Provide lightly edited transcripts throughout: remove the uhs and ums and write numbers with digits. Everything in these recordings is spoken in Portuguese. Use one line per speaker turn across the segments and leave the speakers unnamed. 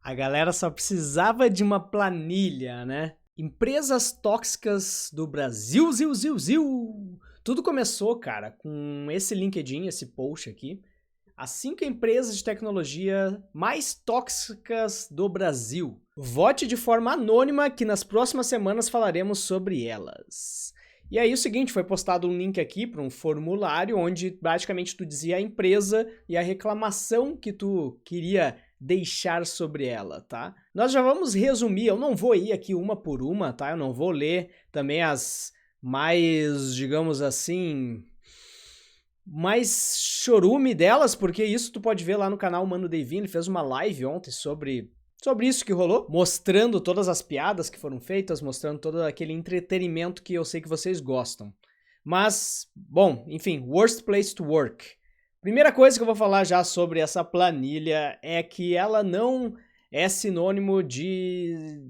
A galera só precisava de uma planilha, né? Empresas tóxicas do Brasil, ziu. Tudo começou, cara, com esse LinkedIn, esse post aqui. As 5 empresas de tecnologia mais tóxicas do Brasil. Vote de forma anônima que nas próximas semanas falaremos sobre elas. E aí o seguinte, foi postado um link aqui para um formulário onde praticamente tu dizia a empresa e a reclamação que tu queria deixar sobre ela, tá? Nós já vamos resumir, eu não vou ir aqui uma por uma, tá? Eu não vou ler também as mais, digamos assim, mais chorume delas, porque isso tu pode ver lá no canal Mano Devin, ele fez uma live ontem sobre isso que rolou, mostrando todas as piadas que foram feitas, mostrando todo aquele entretenimento que eu sei que vocês gostam. Mas, bom, enfim, worst place to work. Primeira coisa que eu vou falar já sobre essa planilha é que ela não é sinônimo de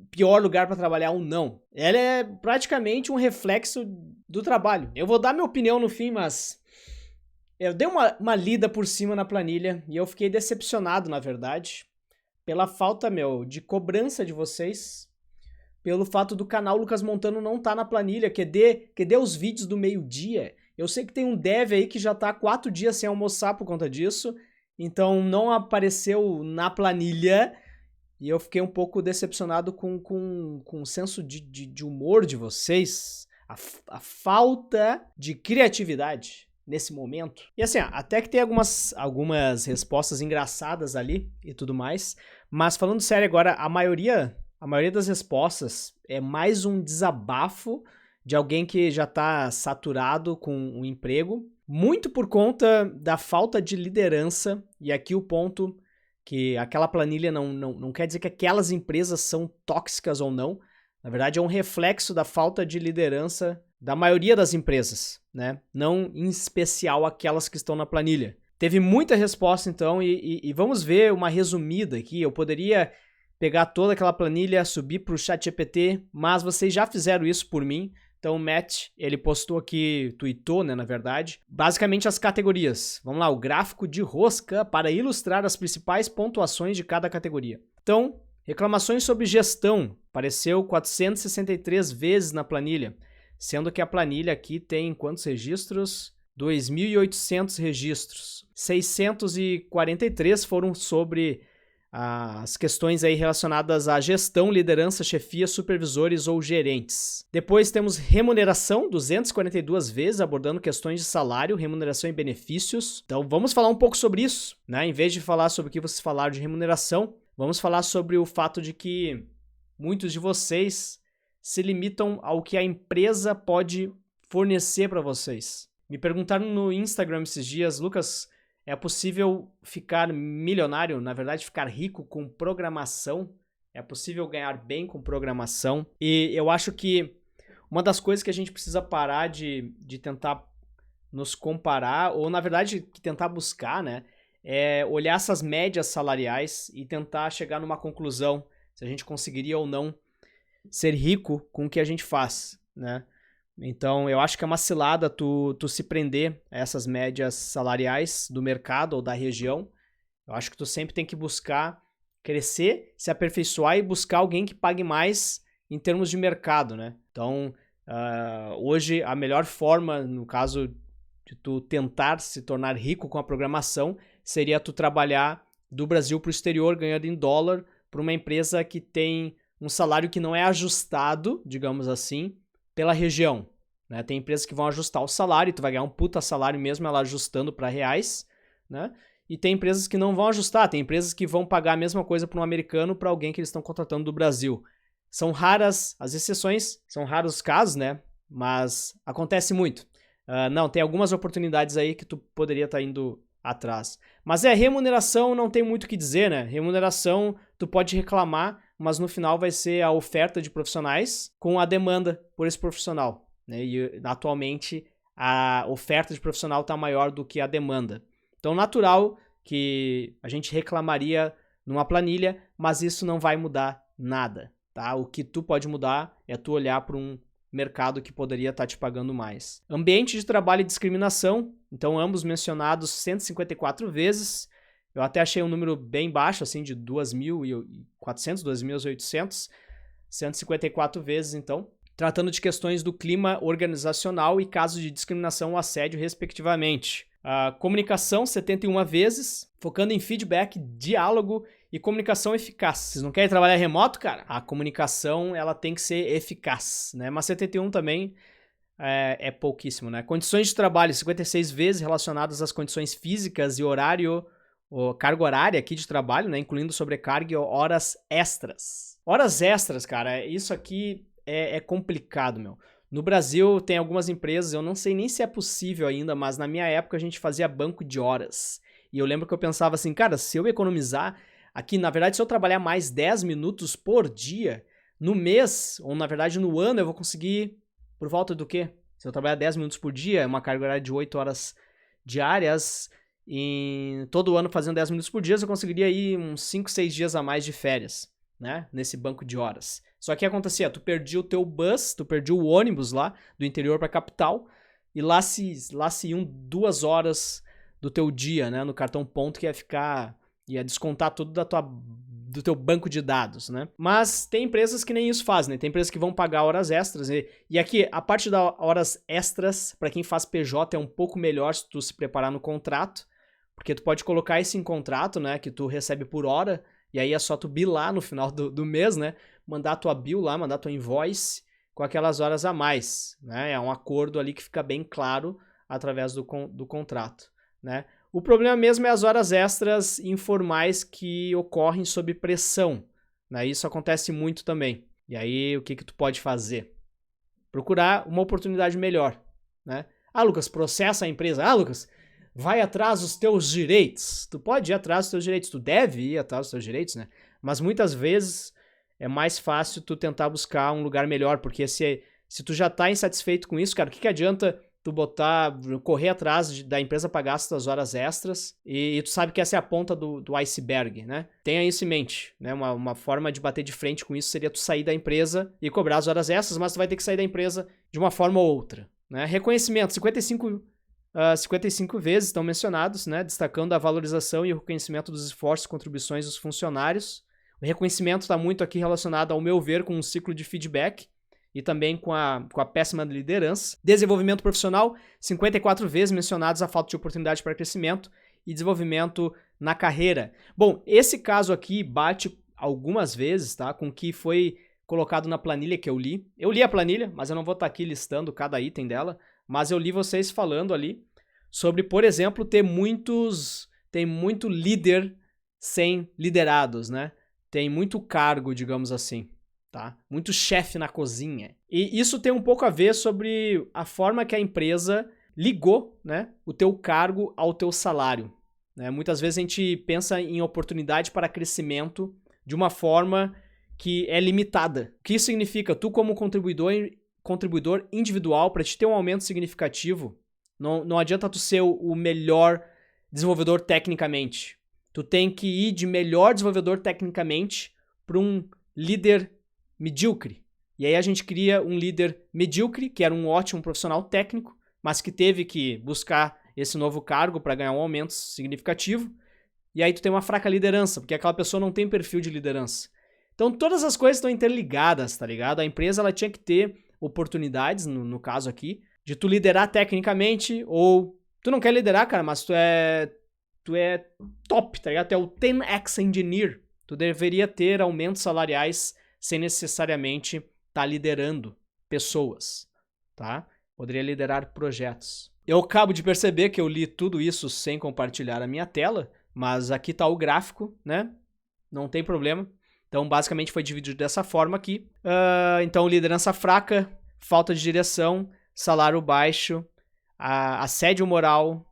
pior lugar para trabalhar ou não. Ela é praticamente um reflexo do trabalho. Eu vou dar minha opinião no fim, mas eu dei uma lida por cima na planilha e eu fiquei decepcionado, na verdade, pela falta, de cobrança de vocês, pelo fato do canal Lucas Montano não tá na planilha, cadê os vídeos do meio-dia? Eu sei que tem um dev aí que já tá 4 dias sem almoçar por conta disso, então não apareceu na planilha e eu fiquei um pouco decepcionado com o senso de humor de vocês, a falta de criatividade nesse momento. E assim, até que tem algumas respostas engraçadas ali e tudo mais, mas falando sério agora, a maioria das respostas é mais um desabafo de alguém que já tá saturado com o emprego, muito por conta da falta de liderança, e aqui o ponto que aquela planilha não quer dizer que aquelas empresas são tóxicas ou não, na verdade é um reflexo da falta de liderança da maioria das empresas, né? Não em especial aquelas que estão na planilha. Teve muita resposta então e vamos ver uma resumida aqui. Eu poderia pegar toda aquela planilha, subir para o ChatGPT, mas vocês já fizeram isso por mim. Então o Matt, ele postou aqui, tweetou, né, na verdade, basicamente as categorias. Vamos lá, o gráfico de rosca para ilustrar as principais pontuações de cada categoria. Então, reclamações sobre gestão, apareceu 463 vezes na planilha, sendo que a planilha aqui tem quantos registros? 2.800 registros. 643 foram sobre as questões aí relacionadas à gestão, liderança, chefia, supervisores ou gerentes. Depois temos remuneração, 242 vezes, abordando questões de salário, remuneração e benefícios. Então vamos falar um pouco sobre isso, né? Em vez de falar sobre o que vocês falaram de remuneração, vamos falar sobre o fato de que muitos de vocês se limitam ao que a empresa pode fornecer para vocês. Me perguntaram no Instagram esses dias, Lucas, é possível ficar milionário, na verdade ficar rico com programação? É possível ganhar bem com programação? E eu acho que uma das coisas que a gente precisa parar de tentar nos comparar, ou na verdade tentar buscar, né, é olhar essas médias salariais e tentar chegar numa conclusão se a gente conseguiria ou não ser rico com o que a gente faz, né? Então, eu acho que é uma cilada tu se prender a essas médias salariais do mercado ou da região. Eu acho que tu sempre tem que buscar crescer, se aperfeiçoar e buscar alguém que pague mais em termos de mercado, né? Então, hoje, a melhor forma, no caso de tu tentar se tornar rico com a programação, seria tu trabalhar do Brasil para o exterior, ganhando em dólar, para uma empresa que tem um salário que não é ajustado, digamos assim, pela região, né? Tem empresas que vão ajustar o salário, tu vai ganhar um puta salário mesmo ela ajustando para reais, né? E tem empresas que não vão ajustar, tem empresas que vão pagar a mesma coisa para um americano para alguém que eles estão contratando do Brasil. São raras as exceções, são raros os casos, né? Mas acontece muito. Não, tem algumas oportunidades aí que tu poderia estar indo atrás. Mas remuneração não tem muito o que dizer, né? Remuneração tu pode reclamar, mas no final vai ser a oferta de profissionais com a demanda por esse profissional, né? E atualmente a oferta de profissional está maior do que a demanda. Então, natural que a gente reclamaria numa planilha, mas isso não vai mudar nada, tá? O que tu pode mudar é tu olhar para um mercado que poderia estar te pagando mais. Ambiente de trabalho e discriminação, então ambos mencionados 154 vezes. Eu até achei um número bem baixo, assim, de 2.400, 2.800, 154 vezes, então, tratando de questões do clima organizacional e casos de discriminação ou assédio, respectivamente. A comunicação, 71 vezes, focando em feedback, diálogo e comunicação eficaz. Vocês não querem trabalhar remoto, cara? A comunicação, ela tem que ser eficaz, né? Mas 71 também é pouquíssimo, né? Condições de trabalho, 56 vezes relacionadas às condições físicas e horário, ou carga horária aqui de trabalho, né? Incluindo sobrecarga e horas extras. Horas extras, cara, isso aqui é complicado, meu. No Brasil tem algumas empresas, eu não sei nem se é possível ainda, mas na minha época a gente fazia banco de horas. E eu lembro que eu pensava assim, cara, se eu economizar aqui, na verdade, se eu trabalhar mais 10 minutos por dia, no mês, ou na verdade no ano, eu vou conseguir por volta do quê? Se eu trabalhar 10 minutos por dia, uma carga horária de 8 horas diárias, e todo ano fazendo 10 minutos por dia, eu conseguiria ir uns 5, 6 dias a mais de férias, né? Nesse banco de horas. Só que acontecia, tu perdia o teu bus, tu perdia o ônibus lá, do interior pra capital, e lá se iam 2 horas do teu dia, né? No cartão ponto que ia descontar tudo do teu banco de dados, né? Mas tem empresas que nem isso fazem, né? Tem empresas que vão pagar horas extras, e aqui, a parte das horas extras, pra quem faz PJ, é um pouco melhor se tu se preparar no contrato, porque tu pode colocar isso em contrato, né? Que tu recebe por hora, e aí é só tu bilar no final do mês, né? Mandar tua bill lá, mandar tua invoice com aquelas horas a mais, né? É um acordo ali que fica bem claro através do contrato, né? O problema mesmo é as horas extras informais que ocorrem sob pressão, né? Isso acontece muito também. E aí, o que tu pode fazer? Procurar uma oportunidade melhor, né? Ah, Lucas, processa a empresa. Ah, Lucas, vai atrás dos teus direitos. Tu pode ir atrás dos teus direitos, tu deve ir atrás dos teus direitos, né? Mas muitas vezes é mais fácil tu tentar buscar um lugar melhor, porque se tu já tá insatisfeito com isso, cara, o que adianta tu correr atrás da empresa pagar as tuas horas extras e tu sabe que essa é a ponta do iceberg, né? Tenha isso em mente, né? Uma forma de bater de frente com isso seria tu sair da empresa e cobrar as horas extras, mas tu vai ter que sair da empresa de uma forma ou outra, né? Reconhecimento, 55 vezes estão mencionados, né? Destacando a valorização e o reconhecimento dos esforços e contribuições dos funcionários. O reconhecimento está muito aqui relacionado, ao meu ver, com um ciclo de feedback e também com a péssima liderança. Desenvolvimento profissional, 54 vezes mencionados a falta de oportunidade para crescimento e desenvolvimento na carreira. Bom, esse caso aqui bate algumas vezes, tá, com o que foi colocado na planilha que eu li. Eu li a planilha, mas eu não vou estar aqui listando cada item dela, mas eu li vocês falando ali sobre, por exemplo, tem muito líder sem liderados, né? Tem muito cargo, digamos assim, tá? Muito chefe na cozinha. E isso tem um pouco a ver sobre a forma que a empresa ligou, né, o teu cargo ao teu salário, né? Muitas vezes a gente pensa em oportunidade para crescimento de uma forma que é limitada. O que isso significa? Tu como contribuidor individual, para te ter um aumento significativo, não adianta tu ser o melhor desenvolvedor tecnicamente. Tu tem que ir de melhor desenvolvedor tecnicamente para um líder medíocre. E aí a gente cria um líder medíocre, que era um ótimo profissional técnico, mas que teve que buscar esse novo cargo para ganhar um aumento significativo. E aí tu tem uma fraca liderança, porque aquela pessoa não tem perfil de liderança. Então todas as coisas estão interligadas, tá ligado? A empresa ela tinha que ter oportunidades, no caso aqui, de tu liderar tecnicamente, ou tu não quer liderar, cara, mas tu é top, tá ligado? Tu é o 10x engineer. Tu deveria ter aumentos salariais sem necessariamente estar liderando pessoas, tá? Poderia liderar projetos. Eu acabo de perceber que eu li tudo isso sem compartilhar a minha tela, mas aqui tá o gráfico, né? Não tem problema. Então, basicamente, foi dividido dessa forma aqui. Então, liderança fraca, falta de direção, salário baixo, assédio moral,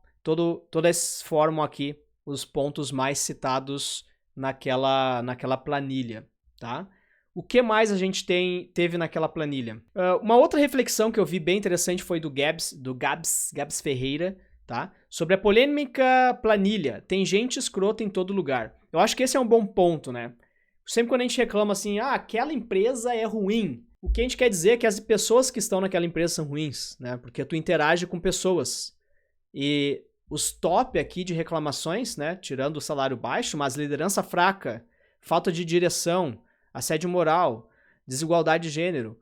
todas formam aqui os pontos mais citados naquela planilha, tá? O que mais a gente teve naquela planilha? Uma outra reflexão que eu vi bem interessante foi do Gabs Ferreira, tá? Sobre a polêmica planilha. Tem gente escrota em todo lugar. Eu acho que esse é um bom ponto, né? Sempre quando a gente reclama assim, aquela empresa é ruim, o que a gente quer dizer é que as pessoas que estão naquela empresa são ruins, né? Porque tu interage com pessoas. E os top aqui de reclamações, né? Tirando o salário baixo, mas liderança fraca, falta de direção, assédio moral, desigualdade de gênero,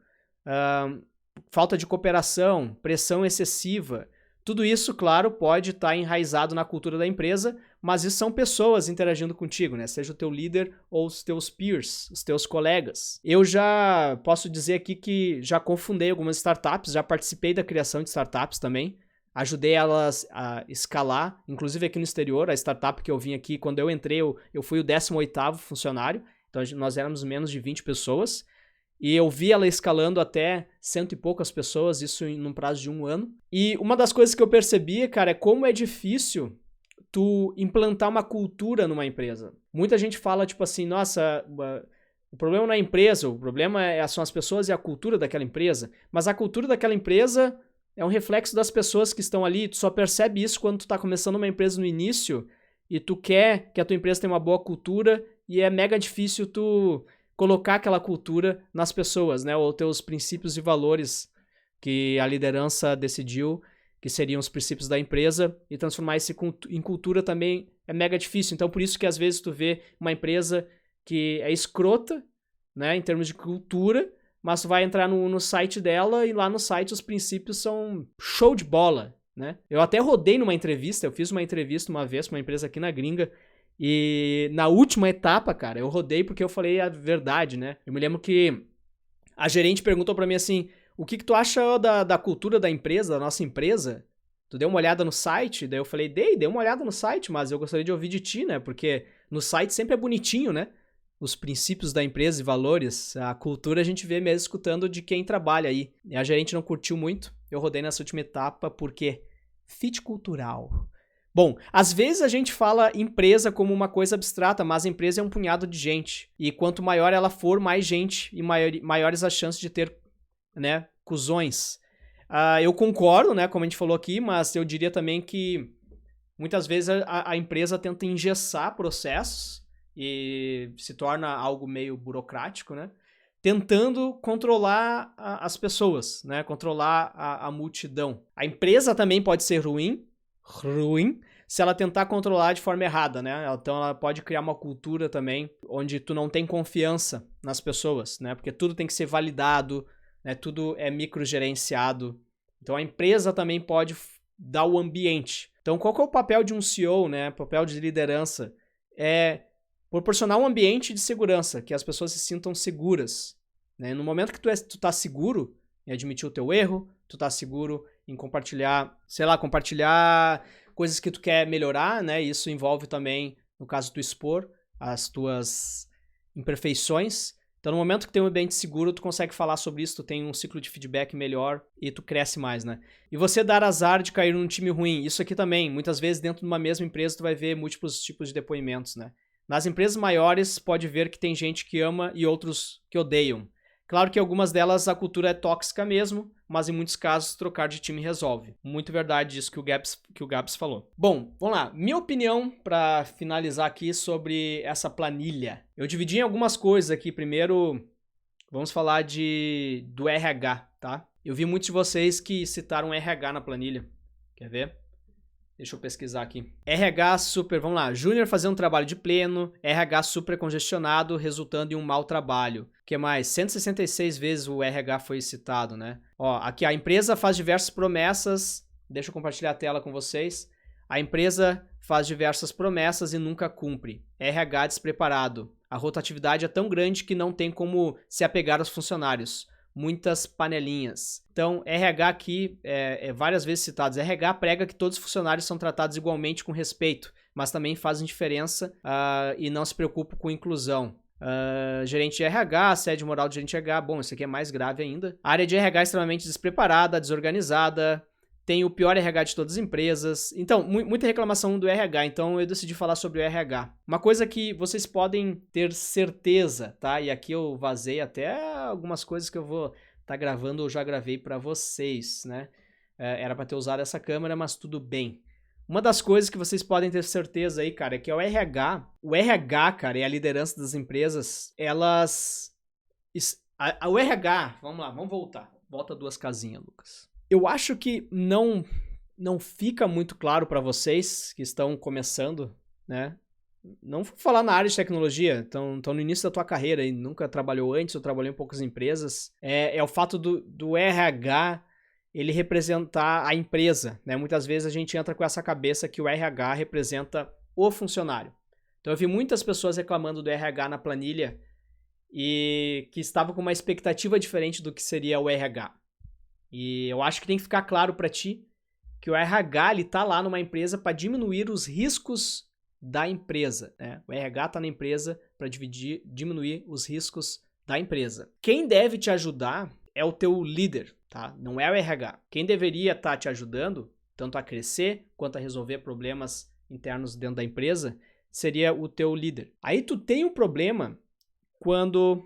falta de cooperação, pressão excessiva. Tudo isso, claro, pode estar enraizado na cultura da empresa, mas isso são pessoas interagindo contigo, né? Seja o teu líder ou os teus peers, os teus colegas. Eu já posso dizer aqui que já cofundei algumas startups, já participei da criação de startups também, ajudei elas a escalar, inclusive aqui no exterior, a startup que eu vim aqui, quando eu entrei, eu fui o 18º funcionário, então nós éramos menos de 20 pessoas, e eu vi ela escalando até 100 e poucas pessoas, isso num prazo de 1 ano. E uma das coisas que eu percebi, cara, é como é difícil tu implantar uma cultura numa empresa. Muita gente fala, tipo assim, nossa, o problema não é a empresa, o problema são as pessoas e a cultura daquela empresa. Mas a cultura daquela empresa é um reflexo das pessoas que estão ali. Tu só percebe isso quando tu tá começando uma empresa no início e tu quer que a tua empresa tenha uma boa cultura e é mega difícil tu colocar aquela cultura nas pessoas, né? Ou teus princípios e valores que a liderança decidiu que seriam os princípios da empresa e transformar isso em cultura também é mega difícil. Então, por isso que às vezes tu vê uma empresa que é escrota, né? Em termos de cultura, mas tu vai entrar no site dela e lá no site os princípios são show de bola, né? Eu até rodei numa entrevista, eu fiz uma entrevista uma vez pra uma empresa aqui na gringa, e na última etapa, cara, eu rodei porque eu falei a verdade, né? Eu me lembro que a gerente perguntou pra mim assim, o que tu acha da cultura da empresa, da nossa empresa? Tu deu uma olhada no site? Daí eu falei, dei uma olhada no site, mas eu gostaria de ouvir de ti, né? Porque no site sempre é bonitinho, né? Os princípios da empresa e valores, a cultura a gente vê mesmo escutando de quem trabalha aí. E a gerente não curtiu muito, eu rodei nessa última etapa porque fit cultural. Bom, às vezes a gente fala empresa como uma coisa abstrata, mas a empresa é um punhado de gente. E quanto maior ela for, mais gente e maiores as chances de ter, né, cuzões. Eu concordo, né, como a gente falou aqui, mas eu diria também que muitas vezes a empresa tenta engessar processos e se torna algo meio burocrático, né? Tentando controlar as pessoas, né? Controlar a multidão. A empresa também pode ser ruim, se ela tentar controlar de forma errada, né? Então ela pode criar uma cultura também onde tu não tem confiança nas pessoas, né? Porque tudo tem que ser validado, né? Tudo é microgerenciado. Então a empresa também pode dar o ambiente. Então qual que é o papel de um CEO, né? O papel de liderança é proporcionar um ambiente de segurança, que as pessoas se sintam seguras, né? No momento que tu tá seguro em admitir o teu erro, tu tá seguro em compartilhar, sei lá, compartilhar coisas que tu quer melhorar, né? Isso envolve também, no caso, tu expor as tuas imperfeições. Então, no momento que tem um ambiente seguro, tu consegue falar sobre isso, tu tem um ciclo de feedback melhor e tu cresce mais, né? E você dar azar de cair num time ruim, isso aqui também, muitas vezes dentro de uma mesma empresa tu vai ver múltiplos tipos de depoimentos, né? Nas empresas maiores, pode ver que tem gente que ama e outros que odeiam. Claro que algumas delas a cultura é tóxica mesmo, mas em muitos casos trocar de time resolve. Muito verdade isso que o Gabs falou. Bom, vamos lá. Minha opinião para finalizar aqui sobre essa planilha. Eu dividi em algumas coisas aqui. Primeiro, vamos falar do RH, tá? Eu vi muitos de vocês que citaram RH na planilha. Quer ver? Deixa eu pesquisar aqui. RH super, vamos lá. Júnior fazendo um trabalho de pleno. RH super congestionado, resultando em um mau trabalho. O que mais? 166 vezes o RH foi citado, né? Ó, aqui a empresa faz diversas promessas. Deixa eu compartilhar a tela com vocês. A empresa faz diversas promessas e nunca cumpre. RH despreparado. A rotatividade é tão grande que não tem como se apegar aos funcionários. Muitas panelinhas. Então, RH aqui é várias vezes citados. RH prega que todos os funcionários são tratados igualmente com respeito, mas também fazem diferença e não se preocupam com inclusão. Gerente de RH, assédio moral de gerente de RH, bom, isso aqui é mais grave ainda. A área de RH é extremamente despreparada, desorganizada, tem o pior RH de todas as empresas. Então, muita reclamação do RH, então eu decidi falar sobre o RH. Uma coisa que vocês podem ter certeza, tá? E aqui eu vazei até algumas coisas que eu vou estar gravando ou já gravei para vocês, né? Era para ter usado essa câmera, mas tudo bem. Uma das coisas que vocês podem ter certeza aí, cara, é que o RH, cara, e a liderança das empresas, elas... O RH, vamos lá, vamos voltar. Volta 2 casinhas, Lucas. Eu acho que não não fica muito claro para vocês que estão começando, né? Não vou falar na área de tecnologia, estão no início da tua carreira e nunca trabalhou antes ou trabalhou em poucas empresas, é o fato do RH ele representar a empresa, né? Muitas vezes a gente entra com essa cabeça que o RH representa o funcionário. Então eu vi muitas pessoas reclamando do RH na planilha e que estavam com uma expectativa diferente do que seria o RH. E eu acho que tem que ficar claro para ti que o RH ele tá lá numa empresa para diminuir os riscos da empresa, né? O RH tá na empresa para diminuir os riscos da empresa. Quem deve te ajudar é o teu líder, tá? Não é o RH. Quem deveria estar te ajudando, tanto a crescer quanto a resolver problemas internos dentro da empresa, seria o teu líder. Aí tu tem um problema quando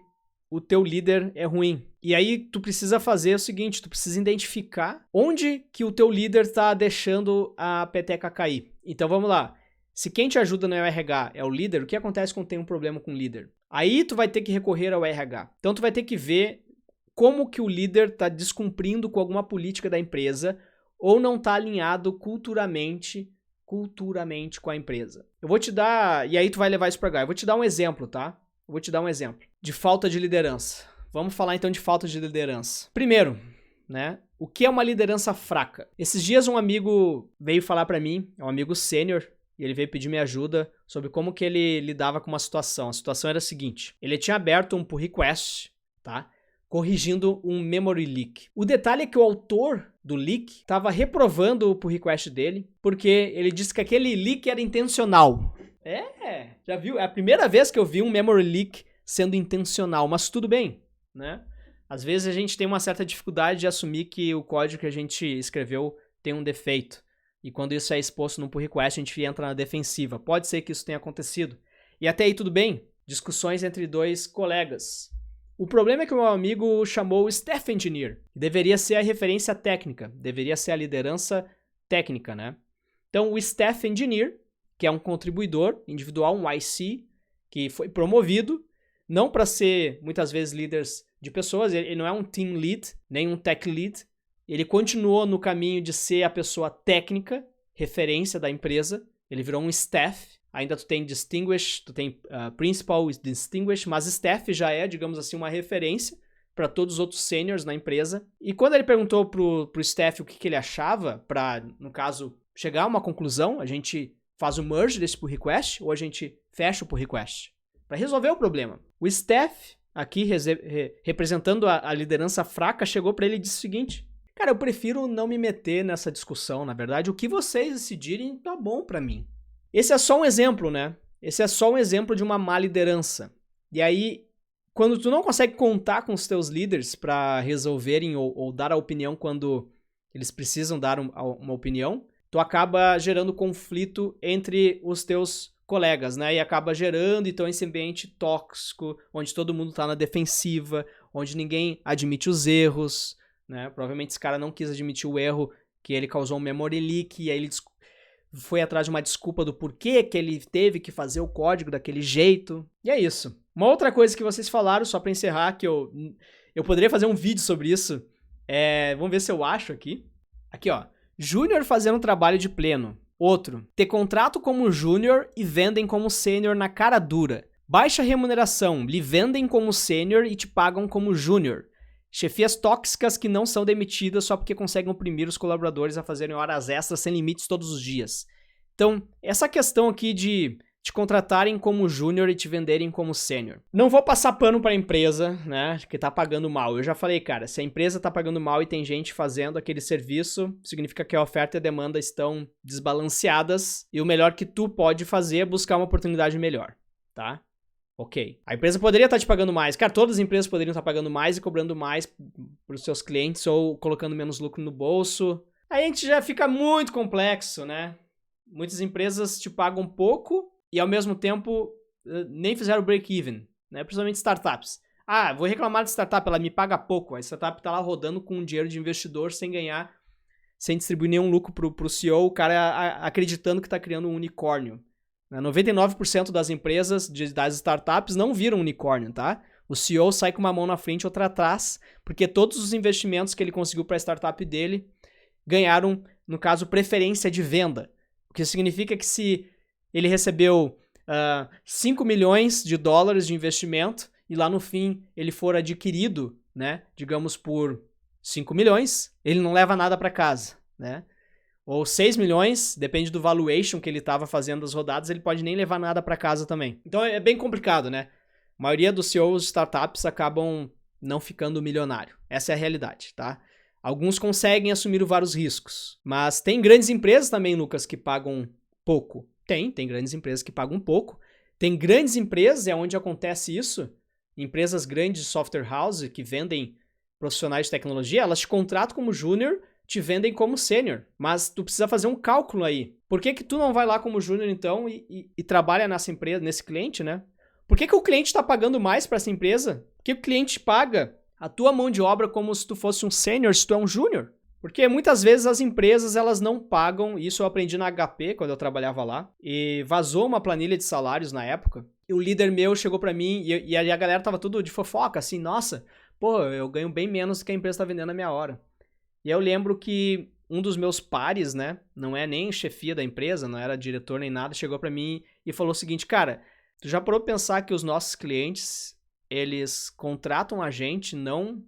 o teu líder é ruim. E aí tu precisa fazer o seguinte, tu precisa identificar onde que o teu líder está deixando a peteca cair. Então vamos lá. Se quem te ajuda no RH é o líder, o que acontece quando tem um problema com o líder? Aí tu vai ter que recorrer ao RH. Então tu vai ter que ver como que o líder está descumprindo com alguma política da empresa ou não está alinhado culturalmente com a empresa. Eu vou te dar, e aí tu vai levar isso para cá. Eu vou te dar um exemplo, tá? Eu vou te dar um exemplo de falta de liderança. Vamos falar então de falta de liderança. Primeiro, né? O que é uma liderança fraca? Esses dias um amigo veio falar para mim, é um amigo sênior, e ele veio pedir minha ajuda sobre como que ele lidava com uma situação. A situação era a seguinte, ele tinha aberto um pull request, tá? Corrigindo um memory leak. O detalhe é que o autor do leak estava reprovando o pull request dele, porque ele disse que aquele leak era intencional. Já viu? É a primeira vez que eu vi um memory leak sendo intencional, mas tudo bem, né? Às vezes a gente tem uma certa dificuldade de assumir que o código que a gente escreveu tem um defeito. E quando isso é exposto num pull request, a gente entra na defensiva. Pode ser que isso tenha acontecido. E até aí tudo bem. Discussões entre dois colegas. O problema é que o meu amigo chamou o Staff Engineer, que deveria ser a referência técnica, deveria ser a liderança técnica, né? Então o Staff Engineer, que é um contribuidor individual, um IC, que foi promovido, não para ser, muitas vezes, líderes de pessoas, ele não é um team lead, nem um tech lead, ele continuou no caminho de ser a pessoa técnica, referência da empresa, ele virou um staff, ainda tu tem distinguished, tu tem principal e distinguished, mas staff já é, digamos assim, uma referência para todos os outros seniors na empresa. E quando ele perguntou pro staff o que ele achava, para, no caso, chegar a uma conclusão, a gente faz o merge desse pull request ou a gente fecha o pull request? Para resolver o problema. O staff, aqui representando a liderança fraca, chegou para ele e disse o seguinte, cara, eu prefiro não me meter nessa discussão, na verdade, o que vocês decidirem tá bom para mim. Esse é só um exemplo, né? Esse é só um exemplo de uma má liderança. E aí, quando tu não consegue contar com os teus líderes para resolverem ou dar a opinião quando eles precisam dar uma opinião, tu acaba gerando conflito entre os teus colegas, né? E acaba gerando, então, esse ambiente tóxico, onde todo mundo tá na defensiva, onde ninguém admite os erros, né? Provavelmente esse cara não quis admitir o erro que ele causou um memory leak, e aí ele foi atrás de uma desculpa do porquê que ele teve que fazer o código daquele jeito. E é isso. Uma outra coisa que vocês falaram, só pra encerrar, que eu poderia fazer um vídeo sobre isso, vamos ver se eu acho aqui. Aqui, ó. Júnior fazendo trabalho de pleno. Outro. Ter contrato como júnior e vendem como sênior na cara dura. Baixa remuneração. Lhe vendem como sênior e te pagam como júnior. Chefias tóxicas que não são demitidas só porque conseguem oprimir os colaboradores a fazerem horas extras sem limites todos os dias. Então, essa questão aqui de te contratarem como júnior e te venderem como sênior. Não vou passar pano para a empresa, né, que tá pagando mal. Eu já falei, cara, se a empresa tá pagando mal e tem gente fazendo aquele serviço, significa que a oferta e a demanda estão desbalanceadas e o melhor que tu pode fazer é buscar uma oportunidade melhor, tá? Ok. A empresa poderia estar te pagando mais. Cara, todas as empresas poderiam estar pagando mais e cobrando mais para os seus clientes ou colocando menos lucro no bolso. Aí a gente já fica muito complexo, né? Muitas empresas te pagam pouco e ao mesmo tempo nem fizeram break-even, né? Principalmente startups. Ah, vou reclamar de startup, ela me paga pouco. A startup tá lá rodando com dinheiro de investidor sem ganhar, sem distribuir nenhum lucro pro CEO, o cara acreditando que tá criando um unicórnio. 99% das empresas, das startups, não viram unicórnio, tá? O CEO sai com uma mão na frente e outra atrás, porque todos os investimentos que ele conseguiu para a startup dele ganharam no caso, preferência de venda. O que significa que se ele recebeu 5 milhões de dólares de investimento e lá no fim ele for adquirido, né, digamos por 5 milhões, ele não leva nada para casa, né? Ou 6 milhões, depende do valuation que ele estava fazendo das rodadas, ele pode nem levar nada para casa também. Então é bem complicado, né? A maioria dos CEOs de startups acabam não ficando milionário. Essa é a realidade, tá? Alguns conseguem assumir vários riscos, mas tem grandes empresas também, Lucas, que pagam pouco. Tem grandes empresas que pagam pouco. Tem grandes empresas, é onde acontece isso, empresas grandes de software house que vendem profissionais de tecnologia, elas te contratam como júnior, te vendem como sênior, mas tu precisa fazer um cálculo aí. Por que tu não vai lá como júnior então e trabalha nessa empresa, nesse cliente, né? Por que o cliente está pagando mais para essa empresa? Por que o cliente paga a tua mão de obra como se tu fosse um sênior, se tu é um júnior? Porque muitas vezes as empresas elas não pagam, isso eu aprendi na HP quando eu trabalhava lá, e vazou uma planilha de salários na época, e o líder meu chegou para mim e a galera tava tudo de fofoca, assim, nossa, pô, eu ganho bem menos do que a empresa tá vendendo na minha hora. E eu lembro que um dos meus pares, né, não é nem chefia da empresa, não era diretor nem nada, chegou para mim e falou o seguinte, cara, tu já parou pra pensar que os nossos clientes, eles contratam a gente não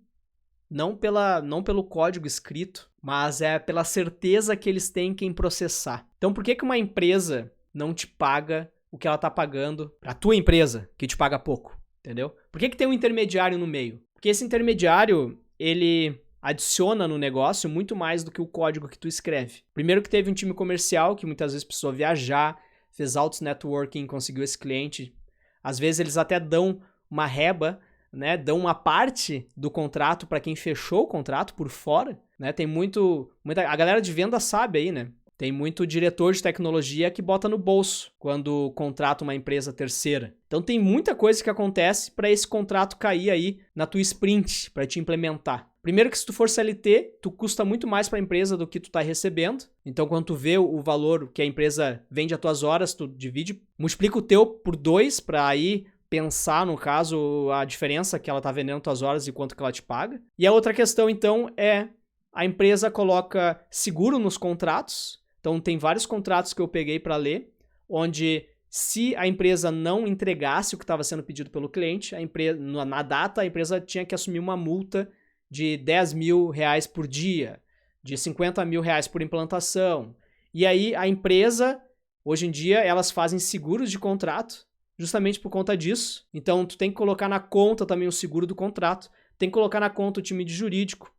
pelo código escrito, mas é pela certeza que eles têm quem processar. Então por que uma empresa não te paga o que ela tá pagando pra tua empresa, que te paga pouco, entendeu? Por que tem um intermediário no meio? Porque esse intermediário, ele adiciona no negócio muito mais do que o código que tu escreve. Primeiro que teve um time comercial que muitas vezes precisou viajar, fez altos networking, conseguiu esse cliente. Às vezes eles até dão uma reba, né? Dão uma parte do contrato para quem fechou o contrato por fora, né? Tem a galera de venda sabe aí, né? Tem muito diretor de tecnologia que bota no bolso quando contrata uma empresa terceira. Então tem muita coisa que acontece para esse contrato cair aí na tua sprint, para te implementar. Primeiro que se tu for CLT, tu custa muito mais para a empresa do que tu tá recebendo. Então quando tu vê o valor que a empresa vende as tuas horas, tu divide, multiplica o teu por 2 para aí pensar, no caso, a diferença que ela tá vendendo tuas horas e quanto que ela te paga. E a outra questão, então, é a empresa coloca seguro nos contratos. Então tem vários contratos que eu peguei para ler, onde se a empresa não entregasse o que estava sendo pedido pelo cliente, na data a empresa tinha que assumir uma multa de 10 mil reais por dia, de 50 mil reais por implantação. E aí a empresa, hoje em dia, elas fazem seguros de contrato, justamente por conta disso. Então tu tem que colocar na conta também o seguro do contrato, tem que colocar na conta o time de jurídico.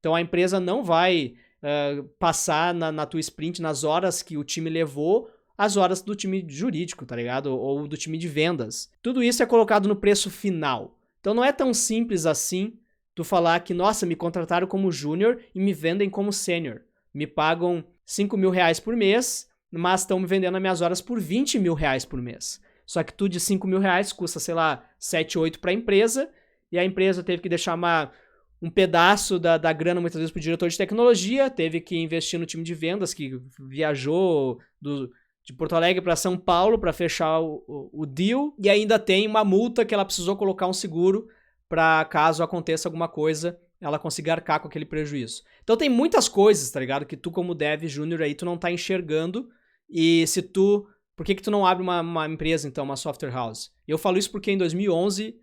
Então a empresa não vai passar na tua sprint, nas horas que o time levou, as horas do time jurídico, tá ligado? Ou do time de vendas. Tudo isso é colocado no preço final. Então não é tão simples assim tu falar que, nossa, me contrataram como júnior e me vendem como sênior. Me pagam 5 mil reais por mês, mas estão me vendendo as minhas horas por 20 mil reais por mês. Só que tudo de 5 mil reais custa, sei lá, 7, 8 para a empresa, e a empresa teve que deixar um pedaço da grana, muitas vezes, para o diretor de tecnologia, teve que investir no time de vendas, que viajou de Porto Alegre para São Paulo para fechar o deal, e ainda tem uma multa que ela precisou colocar um seguro para caso aconteça alguma coisa, ela consiga arcar com aquele prejuízo. Então tem muitas coisas, tá ligado? Que tu como dev júnior aí, tu não tá enxergando, e se tu... Por que tu não abre uma empresa, então, uma software house? Eu falo isso porque em 2011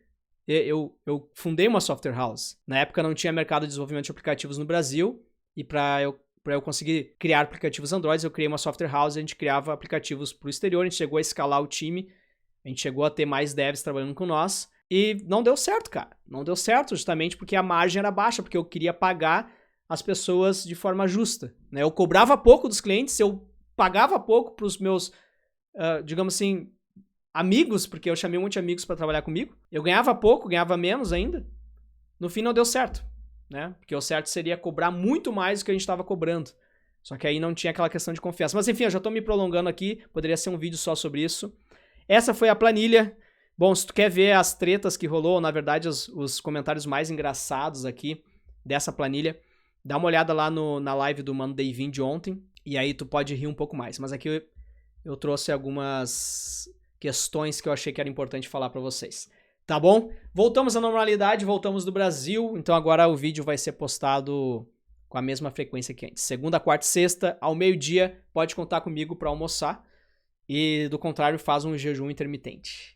eu fundei uma software house. Na época não tinha mercado de desenvolvimento de aplicativos no Brasil, e para eu conseguir criar aplicativos Android, eu criei uma software house, a gente criava aplicativos para o exterior, a gente chegou a escalar o time, a gente chegou a ter mais devs trabalhando com nós, e não deu certo, cara. Não deu certo justamente porque a margem era baixa, porque eu queria pagar as pessoas de forma justa, né? Eu cobrava pouco dos clientes, eu pagava pouco para os meus, digamos assim, amigos, porque eu chamei um monte de amigos para trabalhar comigo. Eu ganhava pouco, ganhava menos ainda. No fim não deu certo, né? Porque o certo seria cobrar muito mais do que a gente estava cobrando. Só que aí não tinha aquela questão de confiança. Mas enfim, eu já estou me prolongando aqui, poderia ser um vídeo só sobre isso. Essa foi a planilha. Bom, se tu quer ver as tretas que rolou, na verdade os comentários mais engraçados aqui dessa planilha, dá uma olhada lá na live do Mano Davin de ontem, e aí tu pode rir um pouco mais. Mas aqui eu trouxe algumas questões que eu achei que era importante falar para vocês. Tá bom? Voltamos à normalidade, voltamos do Brasil, então agora o vídeo vai ser postado com a mesma frequência que antes. Segunda, quarta e sexta, ao meio-dia, pode contar comigo para almoçar. E do contrário, faz um jejum intermitente.